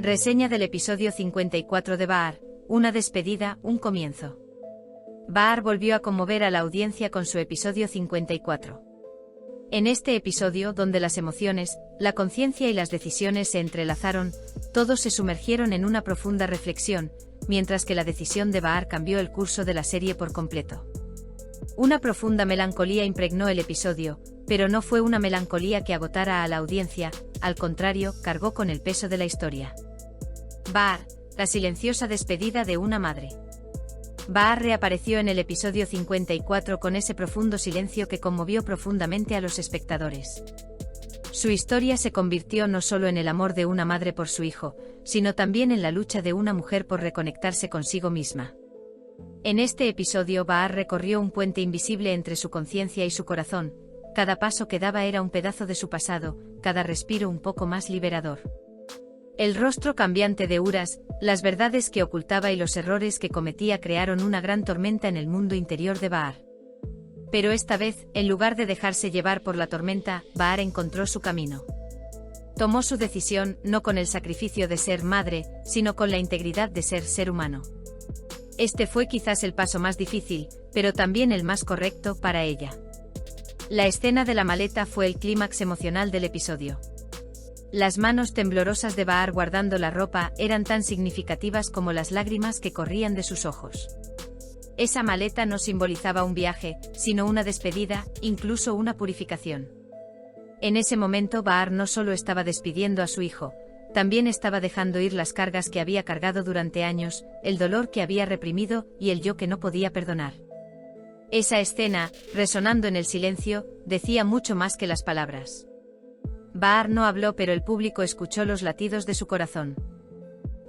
Reseña del episodio 54 de Baar, una despedida, un comienzo. Baar volvió a conmover a la audiencia con su episodio 54. En este episodio, donde las emociones, la conciencia y las decisiones se entrelazaron, todos se sumergieron en una profunda reflexión, mientras que la decisión de Baar cambió el curso de la serie por completo. Una profunda melancolía impregnó el episodio, pero no fue una melancolía que agotara a la audiencia, al contrario, cargó con el peso de la historia. Baar, la silenciosa despedida de una madre. Baar reapareció en el episodio 54 con ese profundo silencio que conmovió profundamente a los espectadores. Su historia se convirtió no solo en el amor de una madre por su hijo, sino también en la lucha de una mujer por reconectarse consigo misma. En este episodio Baar recorrió un puente invisible entre su conciencia y su corazón, cada paso que daba era un pedazo de su pasado, cada respiro un poco más liberador. El rostro cambiante de Uras, las verdades que ocultaba y los errores que cometía crearon una gran tormenta en el mundo interior de Baar. Pero esta vez, en lugar de dejarse llevar por la tormenta, Baar encontró su camino. Tomó su decisión, no con el sacrificio de ser madre, sino con la integridad de ser humano. Este fue quizás el paso más difícil, pero también el más correcto para ella. La escena de la maleta fue el clímax emocional del episodio. Las manos temblorosas de Baar guardando la ropa eran tan significativas como las lágrimas que corrían de sus ojos. Esa maleta no simbolizaba un viaje, sino una despedida, incluso una purificación. En ese momento Baar no solo estaba despidiendo a su hijo, también estaba dejando ir las cargas que había cargado durante años, el dolor que había reprimido y el yo que no podía perdonar. Esa escena, resonando en el silencio, decía mucho más que las palabras. Baar no habló, pero el público escuchó los latidos de su corazón.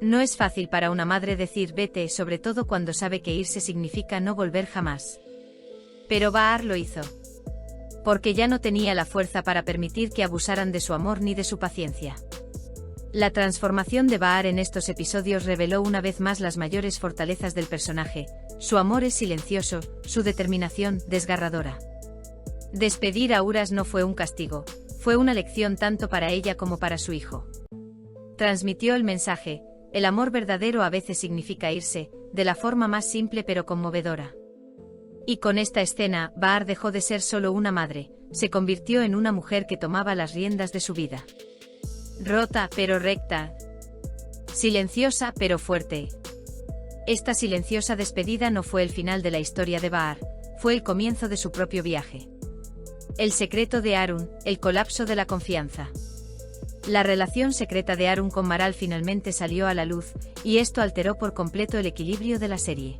No es fácil para una madre decir vete, sobre todo cuando sabe que irse significa no volver jamás. Pero Baar lo hizo. Porque ya no tenía la fuerza para permitir que abusaran de su amor ni de su paciencia. La transformación de Baar en estos episodios reveló una vez más las mayores fortalezas del personaje. Su amor es silencioso, su determinación, desgarradora. Despedir a Uras no fue un castigo, fue una lección tanto para ella como para su hijo. Transmitió el mensaje, el amor verdadero a veces significa irse, de la forma más simple pero conmovedora. Y con esta escena, Baar dejó de ser solo una madre, se convirtió en una mujer que tomaba las riendas de su vida. Rota pero recta. Silenciosa pero fuerte. Esta silenciosa despedida no fue el final de la historia de Baar, fue el comienzo de su propio viaje. El secreto de Arun, el colapso de la confianza. La relación secreta de Arun con Maral finalmente salió a la luz, y esto alteró por completo el equilibrio de la serie.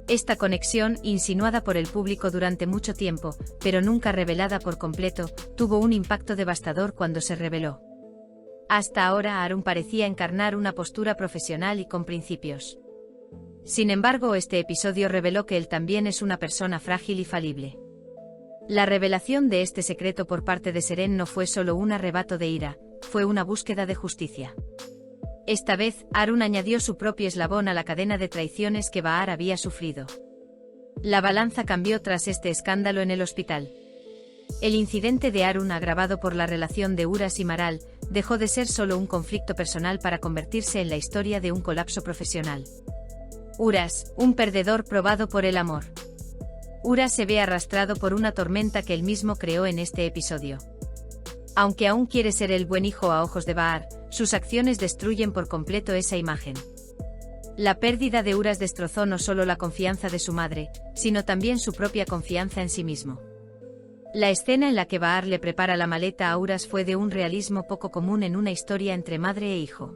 Esta conexión, insinuada por el público durante mucho tiempo, pero nunca revelada por completo, tuvo un impacto devastador cuando se reveló. Hasta ahora Arun parecía encarnar una postura profesional y con principios. Sin embargo, este episodio reveló que él también es una persona frágil y falible. La revelación de este secreto por parte de Seren no fue solo un arrebato de ira, fue una búsqueda de justicia. Esta vez, Arun añadió su propio eslabón a la cadena de traiciones que Baar había sufrido. La balanza cambió tras este escándalo en el hospital. El incidente de Arun, agravado por la relación de Uras y Maral, dejó de ser solo un conflicto personal para convertirse en la historia de un colapso profesional. Uras, un perdedor probado por el amor. Uras se ve arrastrado por una tormenta que él mismo creó en este episodio. Aunque aún quiere ser el buen hijo a ojos de Baar, sus acciones destruyen por completo esa imagen. La pérdida de Uras destrozó no solo la confianza de su madre, sino también su propia confianza en sí mismo. La escena en la que Baar le prepara la maleta a Uras fue de un realismo poco común en una historia entre madre e hijo.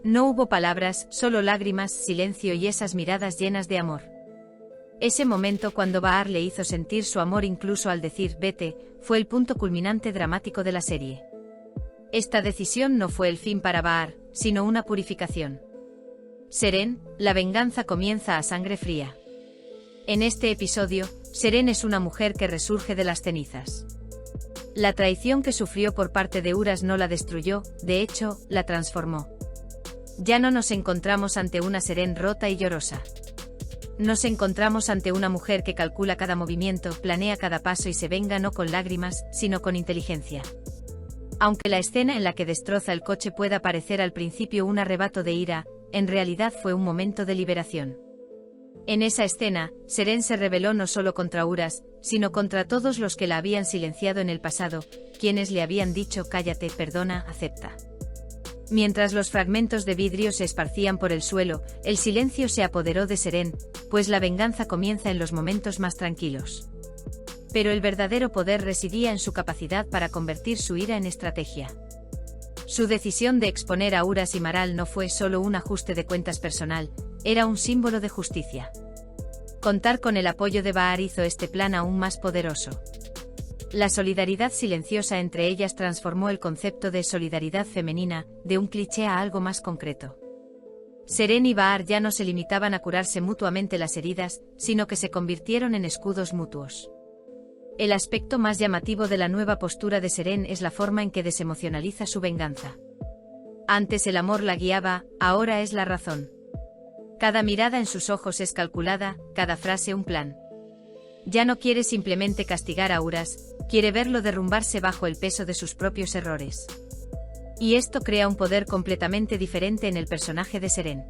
No hubo palabras, solo lágrimas, silencio y esas miradas llenas de amor. Ese momento cuando Baar le hizo sentir su amor incluso al decir vete, fue el punto culminante dramático de la serie. Esta decisión no fue el fin para Baar, sino una purificación. Seren, la venganza comienza a sangre fría. En este episodio, Seren es una mujer que resurge de las cenizas. La traición que sufrió por parte de Uras no la destruyó, de hecho, la transformó. Ya no nos encontramos ante una Seren rota y llorosa. Nos encontramos ante una mujer que calcula cada movimiento, planea cada paso y se venga no con lágrimas, sino con inteligencia. Aunque la escena en la que destroza el coche pueda parecer al principio un arrebato de ira, en realidad fue un momento de liberación. En esa escena, Seren se rebeló no solo contra Uras, sino contra todos los que la habían silenciado en el pasado, quienes le habían dicho cállate, perdona, acepta. Mientras los fragmentos de vidrio se esparcían por el suelo, el silencio se apoderó de Seren, pues la venganza comienza en los momentos más tranquilos. Pero el verdadero poder residía en su capacidad para convertir su ira en estrategia. Su decisión de exponer a Uras y Maral no fue solo un ajuste de cuentas personal, era un símbolo de justicia. Contar con el apoyo de Bahar hizo este plan aún más poderoso. La solidaridad silenciosa entre ellas transformó el concepto de solidaridad femenina, de un cliché a algo más concreto. Seren y Bahar ya no se limitaban a curarse mutuamente las heridas, sino que se convirtieron en escudos mutuos. El aspecto más llamativo de la nueva postura de Seren es la forma en que desemocionaliza su venganza. Antes el amor la guiaba, ahora es la razón. Cada mirada en sus ojos es calculada, cada frase un plan. Ya no quiere simplemente castigar a Uras, quiere verlo derrumbarse bajo el peso de sus propios errores. Y esto crea un poder completamente diferente en el personaje de Seren.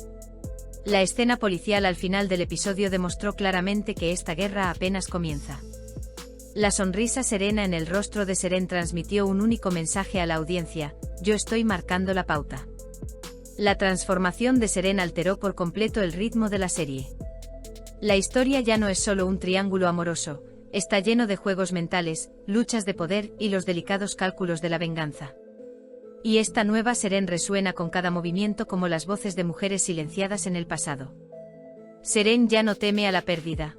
La escena policial al final del episodio demostró claramente que esta guerra apenas comienza. La sonrisa serena en el rostro de Seren transmitió un único mensaje a la audiencia: yo estoy marcando la pauta. La transformación de Seren alteró por completo el ritmo de la serie. La historia ya no es solo un triángulo amoroso, está lleno de juegos mentales, luchas de poder y los delicados cálculos de la venganza. Y esta nueva Seren resuena con cada movimiento como las voces de mujeres silenciadas en el pasado. Seren ya no teme a la pérdida.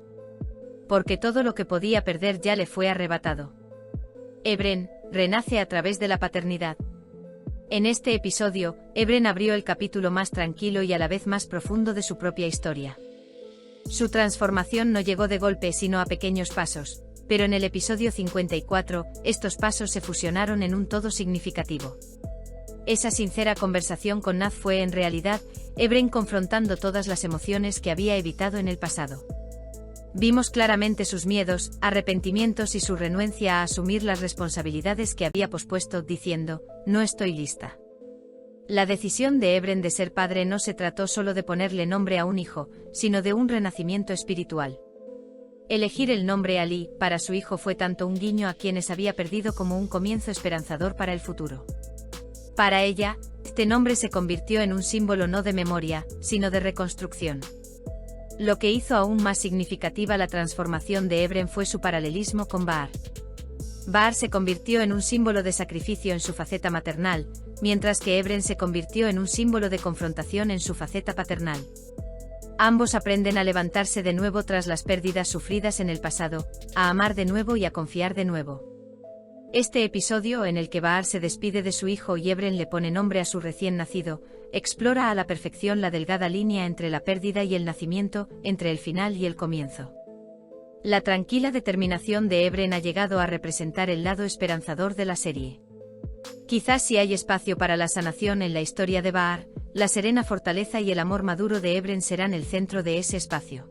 Porque todo lo que podía perder ya le fue arrebatado. Ebren renace a través de la paternidad. En este episodio, Ebren abrió el capítulo más tranquilo y a la vez más profundo de su propia historia. Su transformación no llegó de golpe sino a pequeños pasos, pero en el episodio 54, estos pasos se fusionaron en un todo significativo. Esa sincera conversación con Naz fue en realidad, Ebren confrontando todas las emociones que había evitado en el pasado. Vimos claramente sus miedos, arrepentimientos y su renuencia a asumir las responsabilidades que había pospuesto, diciendo, no estoy lista. La decisión de Ebren de ser padre no se trató solo de ponerle nombre a un hijo, sino de un renacimiento espiritual. Elegir el nombre Ali para su hijo fue tanto un guiño a quienes había perdido como un comienzo esperanzador para el futuro. Para ella, este nombre se convirtió en un símbolo no de memoria, sino de reconstrucción. Lo que hizo aún más significativa la transformación de Ebren fue su paralelismo con Bahar. Bahar se convirtió en un símbolo de sacrificio en su faceta maternal, mientras que Ebren se convirtió en un símbolo de confrontación en su faceta paternal. Ambos aprenden a levantarse de nuevo tras las pérdidas sufridas en el pasado, a amar de nuevo y a confiar de nuevo. Este episodio en el que Bahar se despide de su hijo y Ebren le pone nombre a su recién nacido, explora a la perfección la delgada línea entre la pérdida y el nacimiento, entre el final y el comienzo. La tranquila determinación de Ebren ha llegado a representar el lado esperanzador de la serie. Quizás si hay espacio para la sanación en la historia de Bahar, la serena fortaleza y el amor maduro de Ebren serán el centro de ese espacio.